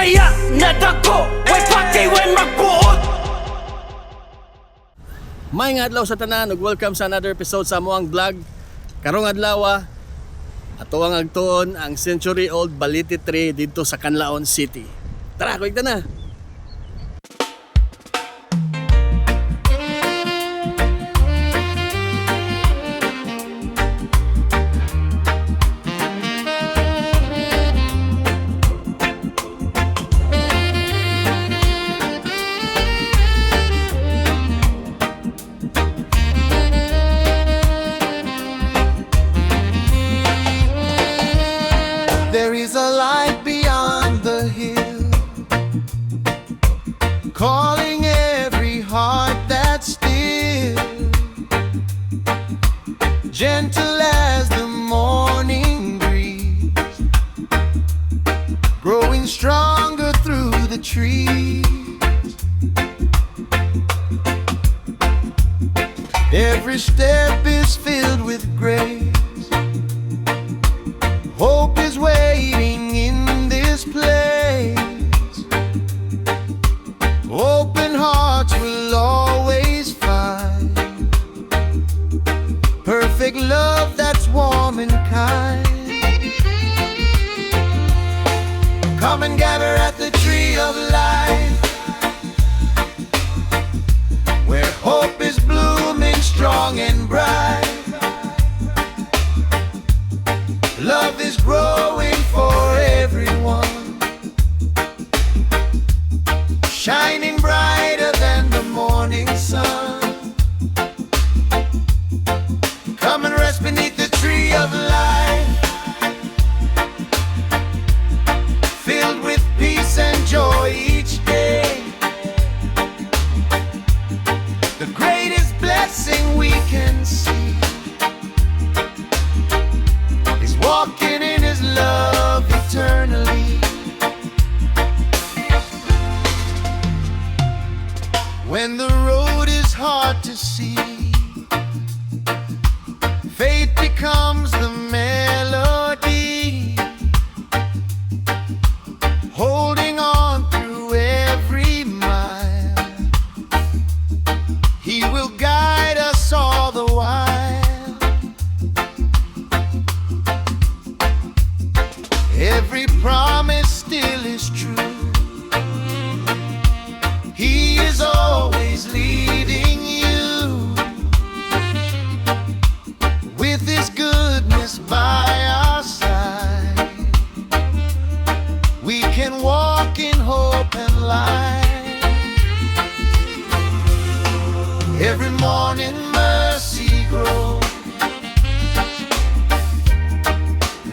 Bisaya na dako, way pati when magbuot. May nga adlaw sa tanan ug welcome sa another episode sa amuang vlog. Karong adlaw ato ang agtuon ang century-old Balete Tree dito sa Canlaon City. Tara, kuwigta na. There is a light beyond the hill, calling every heart that's still, gentle as the morning breeze, growing stronger through the trees. Every step is filled with grace. Hope is waiting in this place. Open hearts will always find perfect love that's warm and kind. Come and gather at the tree of life, where hope is blooming strong and bright. Love is growing for everyone, shining brighter than the morning sun. Come and rest beneath the tree of life, filled with peace and joy each day. The greatest blessing we can see, walking in His love eternally. When the road is hard to see, faith becomes the melody, holding on through every mile. He will guide us all the while. Every promise still is true. He is always leading you, with His goodness by our side. We can walk in hope and light. Every morning mercy grows,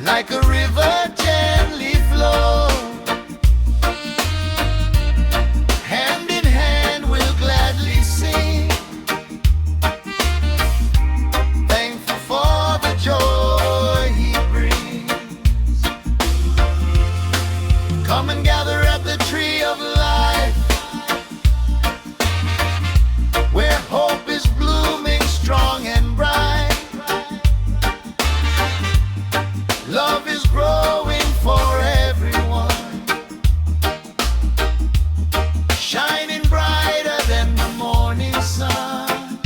like a river gently flow. Hand in hand we'll gladly sing, thankful for the joy He brings. Come and gather at the tree of life, where hope is blooming strong and bright. Love is growing for everyone, shining brighter than the morning sun.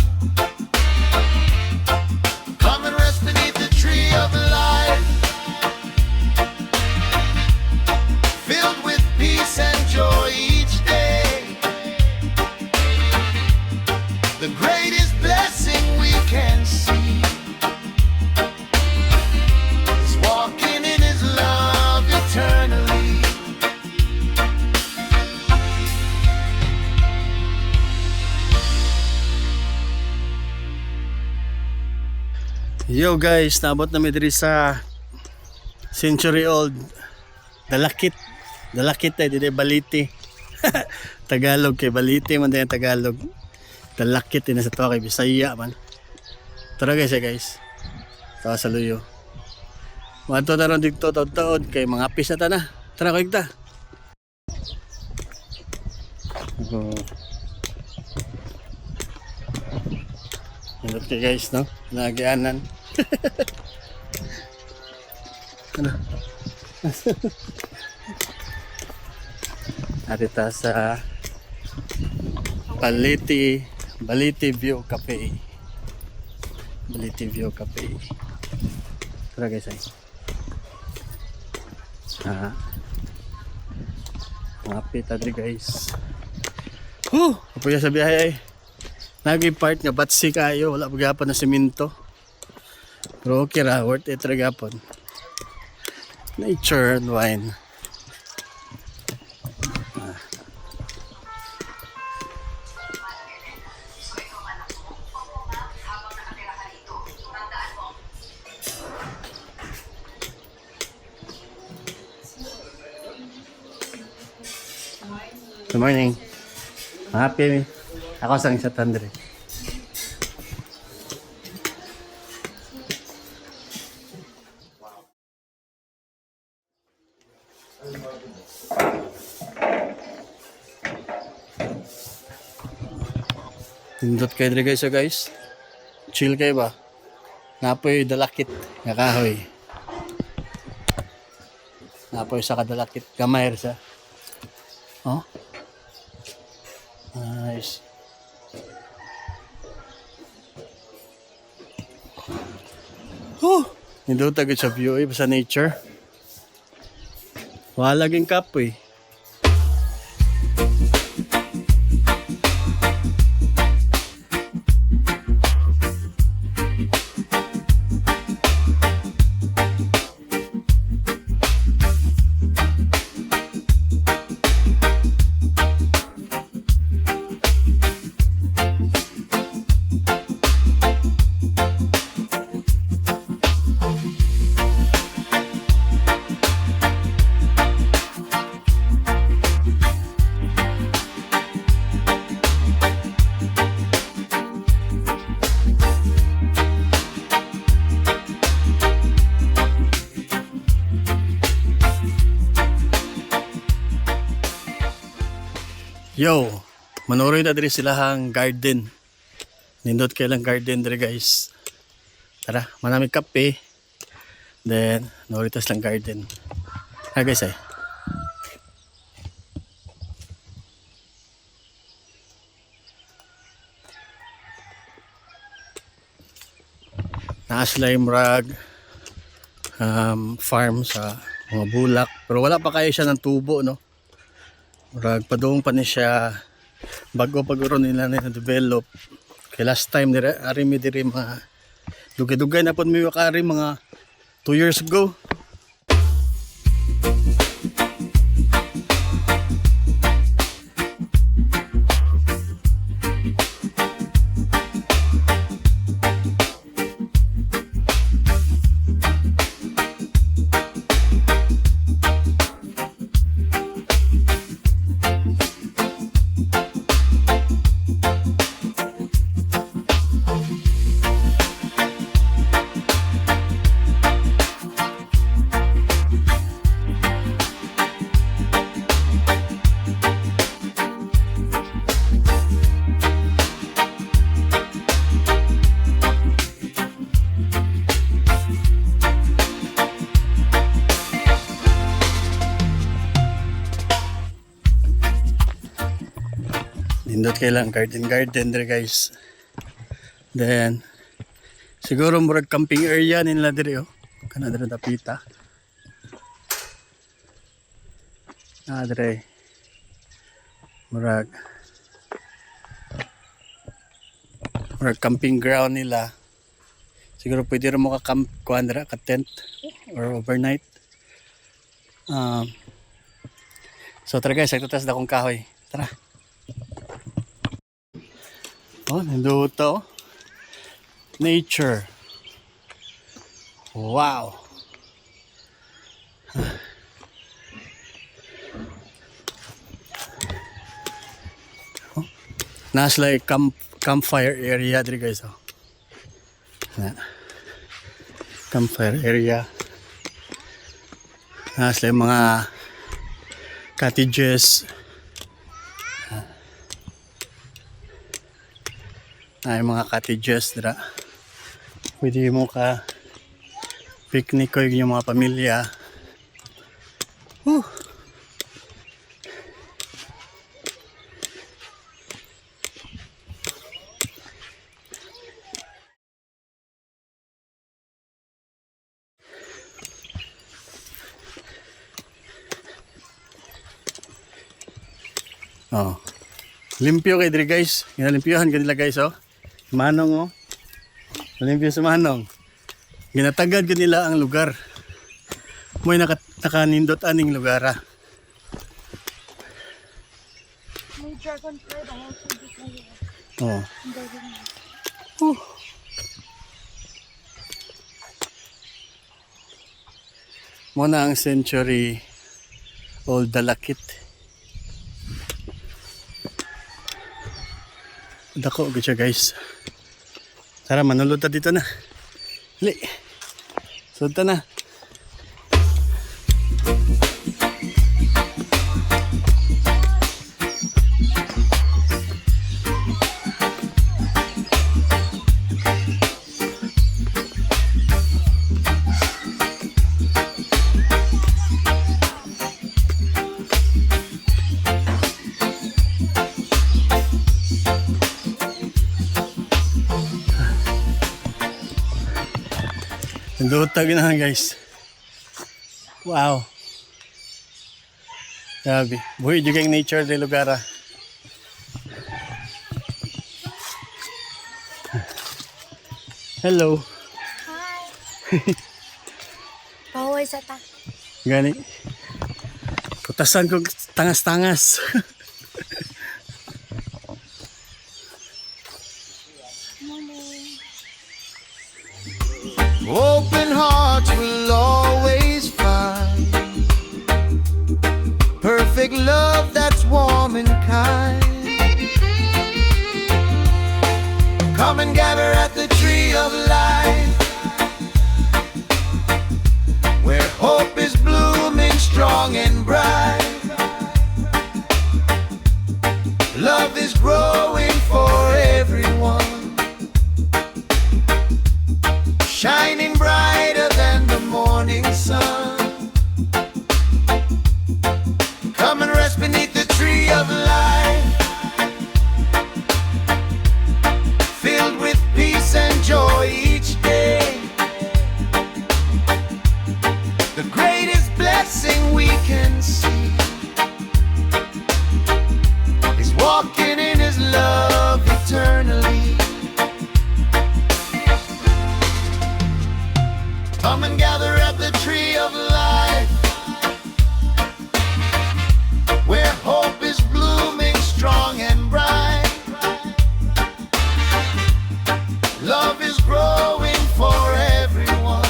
Come and rest beneath the tree of life, filled with peace and joy each day. The greatest blessing we can see, walking in His love eternally. Yo guys, naabot na mi diri sa century-old Dalakit. Dalakit ay dili Balete. Tagalog kay Balete man din Tagalog. Dalakit din sa tuwa kay Bisaya man. Tara guys, tawa sa luyo. Mato na ron dito taon-taon kay mga apis na ta na. Tara ko igta. Okay guys, no? Nagianan. Ano? Arita sa Balete View Cafe. Balete View Cafe. Tara guys ay. Mapit adri guys. Kapuya sa biyahe ay. Naging part nga batsi kayo, wala pagapon na semento. Pero okay ra, worth it ra gapon. Nature and wine. Good morning. Happy. Ako sang isa tandre. Tindot kayo dre guys, guys. Chill kayo ba? Napoy dalakit nga kahoy. Napoy sa kadalakit gamay sa. Oh. Nice. Hindi ko tagit sa view sa nature. Wala laging kapoy. Yo, manuroy na diri silahang garden. Nindot kailang garden diri guys. Tara, manamig kape. Then, noritas lang garden. Guys ay. Na-slime rag farm sa mga bulak. Pero wala pa kayo siya ng tubo, no? Murag padung pa ni siya bago paguro nila na develop. Kay last time diri ari mi diri mga dugay-dugay na pud mi wakari mga 2 years ago. Nindot kailang garden dere guys. Then siguro murag camping area nila dere oh. Kana dere dapita. Dere. Murag camping ground nila. Siguro pwede rin mo ka-camp kuan dere ka tent or overnight. So tara guys, ito tas na kong kahoy. Tara. Oh, nandito to. Nature. Wow. Oh, nasa like campfire area dito guys. Oh. Campfire area. Nasa like mga cottages. Ay mga cottages dira. Pwede mo ka picnic ko yung mga pamilya. Oh. Limpyo kay diri guys. Ginalimpyohan kanila guys oh. Manong oh. Limpyo sa manong. Ginatagad kanila ang lugar. Mo'y nakanindot aning lugar ah. May dragonfly dahil tubig na yun. Oh. Ang galing. Muna ang century old Dalakit. Dako gud siya guys. Tara manulod ta dito na. Dali. Sud ta na. Dutag na guys. Wow. Grabe. Buhay juga yung nature de lugar ah. Hello. Hi! Pahuway sa ta. Gani. Putasan ko tangas-tangas. Morning. Open hearts will always find perfect love that's warm and kind. Come and gather at the tree of life, where hope is blooming strong and bright. Love is growing for everyone, shining brighter than the morning sun. Come and rest beneath the tree of life, filled with peace and joy each day. The greatest blessing we can see is walking in His love eternally. Come and gather at the tree of life, where hope is blooming strong and bright. Love is growing for everyone,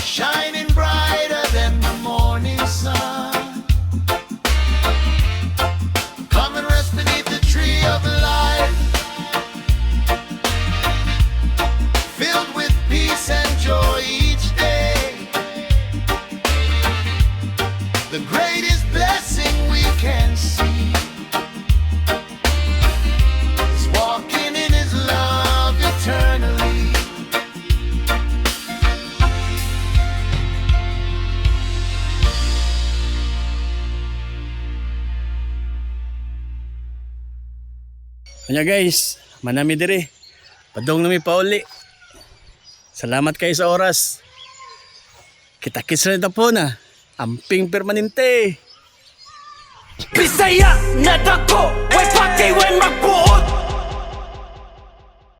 shining brighter than the morning sun. Come and rest beneath the tree of life, filled with peace and joy each day. The greatest blessing we can see is walking in His love eternally. Kanya guys, manami dire. Padong nami pauli. Salamat kayo sa oras. Kita-kits na po na. Amping permanente. Bisaya na dako, way pati when magbuot.